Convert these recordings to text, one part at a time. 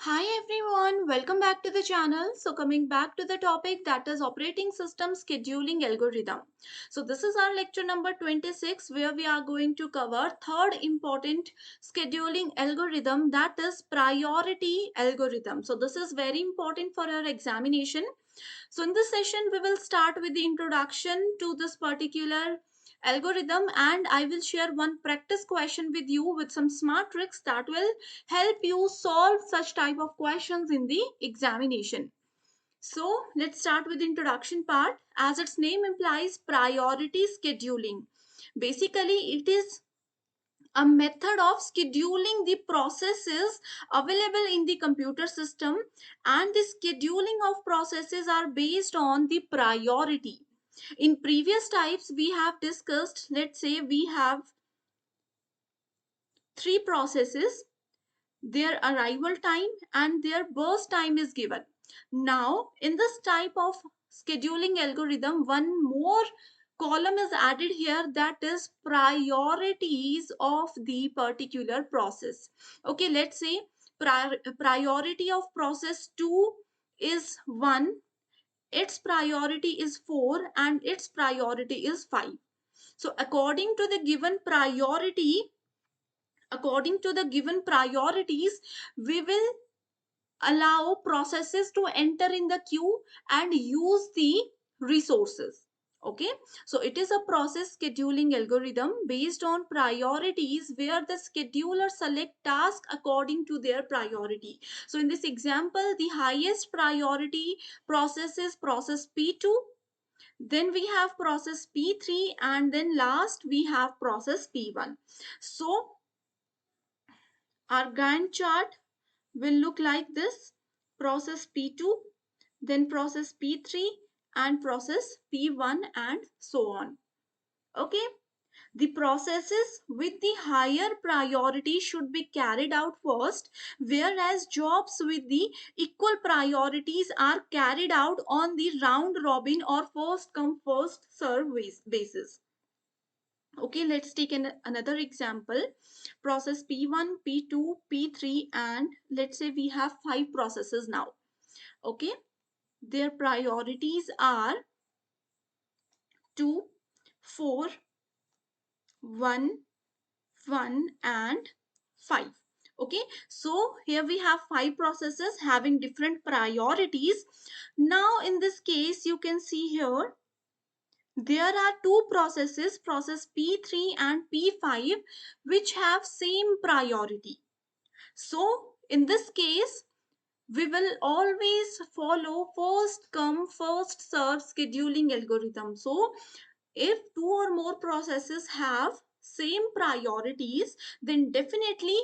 Hi everyone, welcome back to the channel. So coming back to the topic, that is operating system scheduling algorithm. So this is our lecture number 26 where we are going to cover third important scheduling algorithm, that is priority algorithm. So this is very important for our examination. So in this session, we will start with the introduction to this particular algorithm, and I will share one practice question with you with some smart tricks that will help you solve such type of questions in the examination. So let's start with the introduction part. As its name implies, priority scheduling. Basically, it is a method of scheduling the processes available in the computer system, and the scheduling of processes are based on the priority. In previous types we have discussed, let's say we have three processes, their arrival time and their burst time is given. Now in this type of scheduling algorithm, one more column is added here, that is priorities of the particular process. Okay, let's say priority of process 2 is 1, its priority is 4, and its priority is 5. So according to the given priorities, we will allow processes to enter in the queue and use the resources. Okay, so it is a process scheduling algorithm based on priorities where the scheduler select tasks according to their priority. So in this example, the highest priority process is process P2, then we have process P3, and then last we have process P1. So our Gantt chart will look like this: process P2, then process P3, and process P1, and so on. Okay, the processes with the higher priority should be carried out first, whereas jobs with the equal priorities are carried out on the round robin or first come first serve basis. Okay, let's take another example. Process P1, P2, P3, and let's say we have 5 processes now. Okay, their priorities are 2, 4, 1, 1, and 5. Okay, so here we have 5 processes having different priorities. Now in this case, you can see here there are two processes, process P3 and P5, which have same priority. So in this case, we will always follow first come first serve scheduling algorithm. So if two or more processes have same priorities, then definitely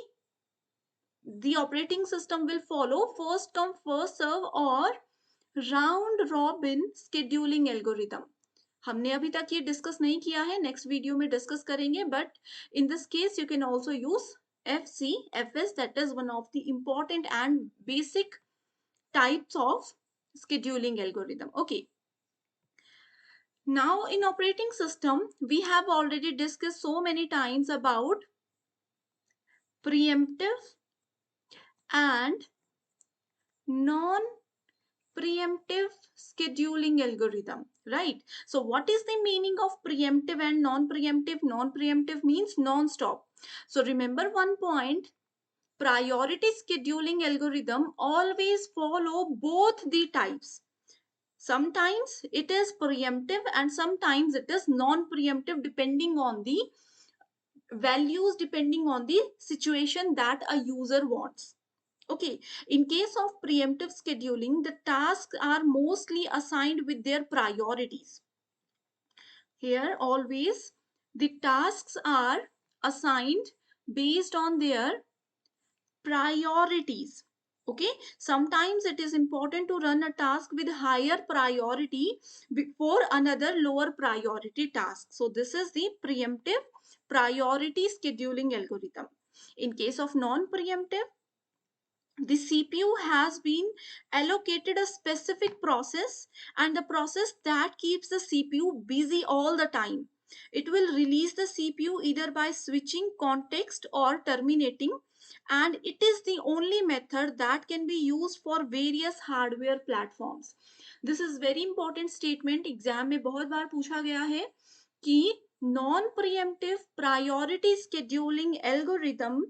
the operating system will follow first come first serve or round robin scheduling algorithm. हमने अभी तक ये discuss नहीं किया है, next video में discuss करेंगे, but in this case you can also use FCFS, that is one of the important and basic types of scheduling algorithm. Okay, now in operating system we have already discussed so many times about preemptive and non preemptive scheduling algorithm, right? So what is the meaning of preemptive and non-preemptive? Non-preemptive means non-stop. So remember one point: priority scheduling algorithm always follow both the types. Sometimes it is preemptive and sometimes it is non-preemptive, depending on the values, depending on the situation that a user wants. Okay, in case of preemptive scheduling, the tasks are mostly assigned with their priorities. Here, always the tasks are assigned based on their priorities. Okay, sometimes it is important to run a task with higher priority before another lower priority task. So this is the preemptive priority scheduling algorithm. In case of non-preemptive, the CPU has been allocated a specific process, and the process that keeps the CPU busy all the time. It will release the CPU either by switching context or terminating, and it is the only method that can be used for various hardware platforms. This is very important statement, exam में बहुत बार पूछा गया है कि non pre-emptive priority scheduling algorithm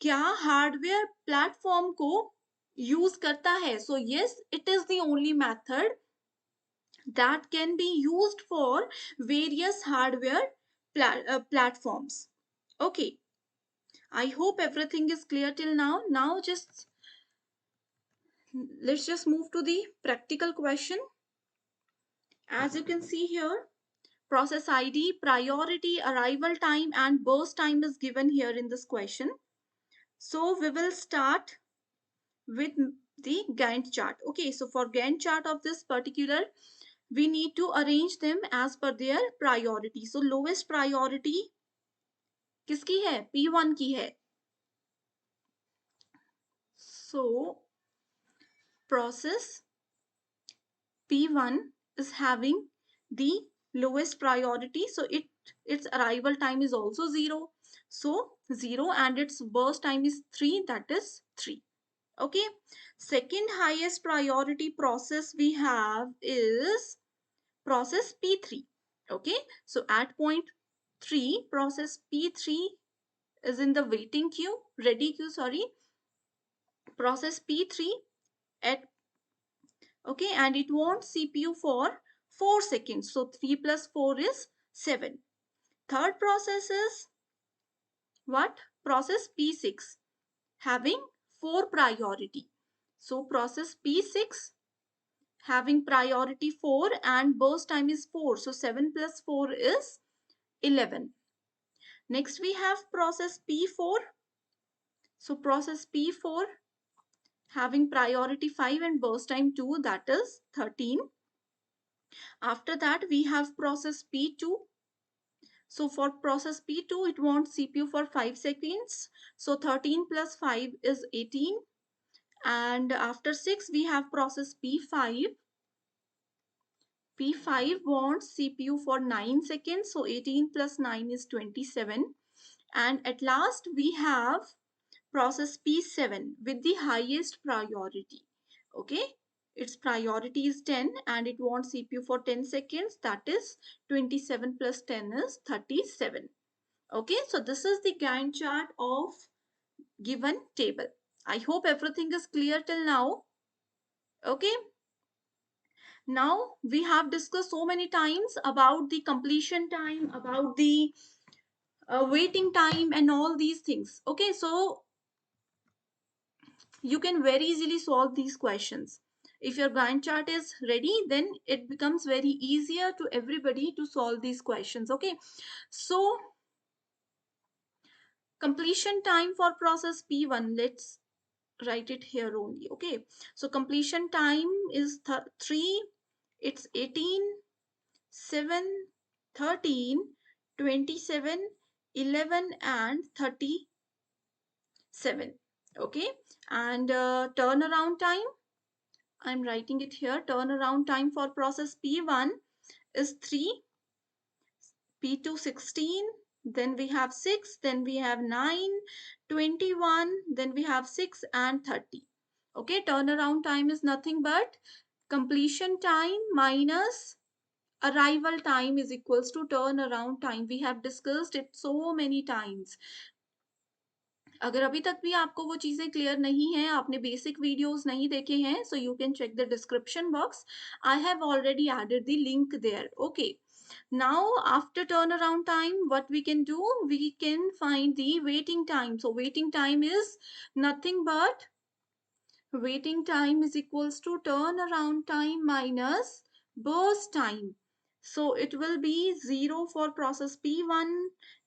क्या hardware platform को use करता है. So yes, it is the only method that can be used for various hardware platforms. Okay, I hope everything is clear till now. Now let's just move to the practical question. As you can see here, process ID, priority, arrival time and burst time is given here in this question. So we will start with the Gantt chart. Okay, so for Gantt chart of this particular, we need to arrange them as per their priority. So lowest priority किसकी है? P1 की है. So process P1 is having the lowest priority, so its arrival time is also 0. So 0, and its burst time is 3, that is 3. Okay, second highest priority process we have is process P3. Okay, so at point 3, process P3 is in the waiting queue, ready queue, sorry. Process P3 at, okay, and it wants CPU for 4 seconds. So 3 plus 4 is 7. Third process is what? Process P6 having 4 priority. So process P6 having priority 4 and burst time is 4. So 7 plus 4 is 11. Next we have process P4. So process P4 having priority 5 and burst time 2, that is 13. After that we have process P2. So for process P2, it wants CPU for 5 seconds. So 13 plus 5 is 18. And after 6 we have process P5. P5 wants CPU for 9 seconds. So 18 plus 9 is 27. And at last we have process P7 with the highest priority. Okay, its priority is 10 and it wants CPU for 10 seconds, that is 27 plus 10 is 37. Okay, so this is the Gantt chart of given table. I hope everything is clear till now. Okay, now we have discussed so many times about the completion time, about the waiting time and all these things. Okay, so you can very easily solve these questions. If your Gantt chart is ready, then it becomes very easier to everybody to solve these questions. Okay, so completion time for process P1, let's write it here only. Okay, so completion time is 3, it's 18, 7, 13, 27, 11 and 37. Okay, and turnaround time, I'm writing it here. Turnaround time for process P1 is 3, P2 16, then we have 6, then we have 9, 21, then we have 6 and 30. Okay, turnaround time is nothing but completion time minus arrival time is equals to turnaround time. We have discussed it so many times. अगर अभी तक भी आपको वो चीजें clear नहीं है, आपने बेसिक वीडियोस नहीं देखे हैं, so you can check the description box. I have already added the link there. Okay, now after turnaround time, what we can do, we can find the waiting time. So waiting time is nothing but waiting time is equals to turnaround time minus burst time. So it will be 0 for process P1,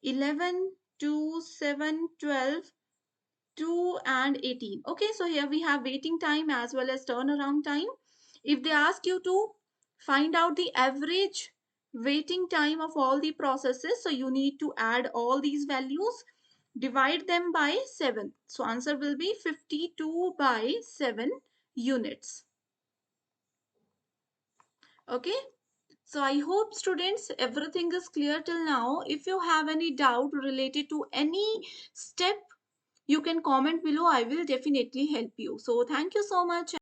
11, 2, 7, 12, 2 and 18. Okay, so here we have waiting time as well as turnaround time. If they ask you to find out the average waiting time of all the processes, so you need to add all these values, divide them by 7. So answer will be 52 by 7 units. Okay, so I hope students everything is clear till now. If you have any doubt related to any step you can comment below. I will definitely help you. So thank you so much.